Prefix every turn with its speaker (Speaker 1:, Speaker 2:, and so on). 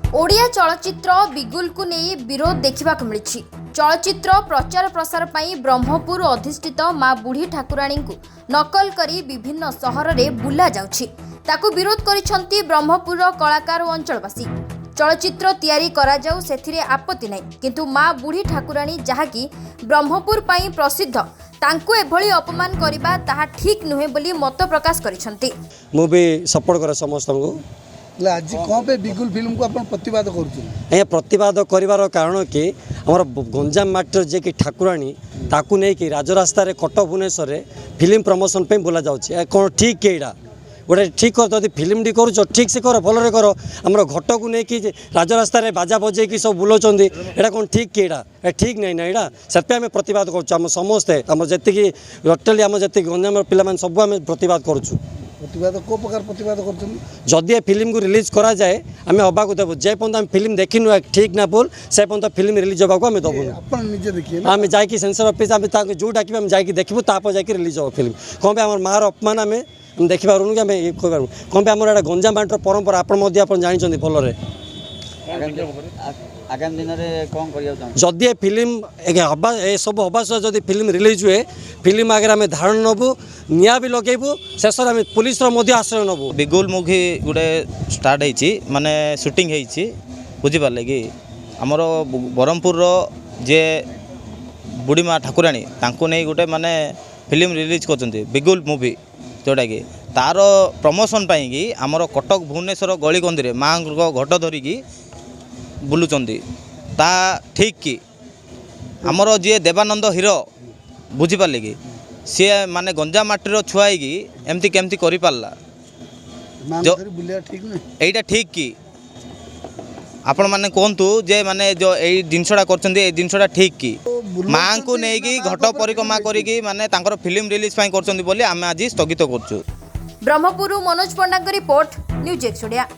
Speaker 1: ओडिया चलचित्र बिगुल को नहीं विरोध देखा मिली। चलचित्र प्रचार प्रसार पाई ब्रह्मपुर अधिष्ठित मां बुढ़ी ठाकुराणी को नकल करी विभिन्न सहर में बुला जाउछि। ताकू विरोध करिसंती ब्रह्मपुर कलाकार और अंचलवासी। चलचित्र तैयारी करा जाऊ सेथिरे आपत्ति नहीं, किंतु मां बुढ़ी ठाकुराणी जहाँकि ब्रह्मपुर पाई प्रसिद्ध तांको एभली अपमान करिबा ताहा ठीक नुहे बोली मत प्रकाश करिसंती।
Speaker 2: मु भी सपोर्ट करे समस्त को
Speaker 3: आज कौन पे बिगुल फिल्म को अपन प्रतिवाद कर
Speaker 2: प्रतिवाद करिवार कारण कि हमर गंजाम माटर जे कि ठाकुराणी ताकू नहीं कि राजरास्ता कटक भुवनेश्वर फिल्म प्रमोशन पे बोला जाउछि। कौन ठीक केड़ा गोटे ठीक कर जब फिल्म टी कर ठीक से कर भलरे कर आमर घट को लेकिन राजरास्ता बाजा बजे कि सब बुलाऊँ यहाँ कौन ठीक केड़ा ठीक नहीं ना यहाँ से आम प्रतिवाद करुँ समस्ते आम जी टोटाली आम जी गंजाम पिला सब आम प्रतिवाद करुँ।
Speaker 3: प्रतिवाद को प्रकार प्रतिवाद कर
Speaker 2: जदि फिल्म को रिलीज करा जाए आम हवा को देव जे पर्यटन आम फिल्म देखिनु ठीक ना बोल से पर्यटन फिल्म रिलीज होगा आम दबुन। आम जाकि सेंसर ऑफिस आम जो डाक आम जाकि देखू तापर जाकि रिलीज हो फिल्म कौन पे आम मार अपमान आम देखी पारूँ कि आम ये कहीपर कौन पे आम गंजाम बांटर परंपरा आप जानते भलरे
Speaker 4: आगामी दिन में कौन कर
Speaker 2: जदि फिल्म हवा ए सब हवा सह जब फिल्म रिलीज हुए फिल्म आगे आम धारण नबू निआ भी लगेबू शेष आम पुलिस आश्रय नबू।
Speaker 4: बिगुल मुवी गोटे स्टार्ट होती माने शूटिंग होती बुझिपारे कि आमर ब्रह्मपुर जे बुढ़ी माँ ठाकुराणी तांको नहीं गोटे माने फिल्म रिलीज कर बिगुल मुवी जोटा कि तार प्रमोशन पाई कि आमर कटक भुवनेश्वर गली गंदी माँ घट धरिकी बुलुचंदी ता ठीक कि आमर जी देवानंद हीरो बुझिपारे कि सी माने गंजाम माटीर छुआई कि एमती केमती करि पारला जो एटा ठीक कि आपण माने कहतु जे माने जो ए जिनसटा करछंदी ए जिनसटा ठीक कि माँ को नहीं घट परिक्रमा करी माने तांकर फिल्म रिलीज पाई करछंदी बोली आमे आज स्थगित करछु।
Speaker 1: ब्रह्मपुर मनोज पंडा रिपोर्ट न्यूज एक्स ओडिया।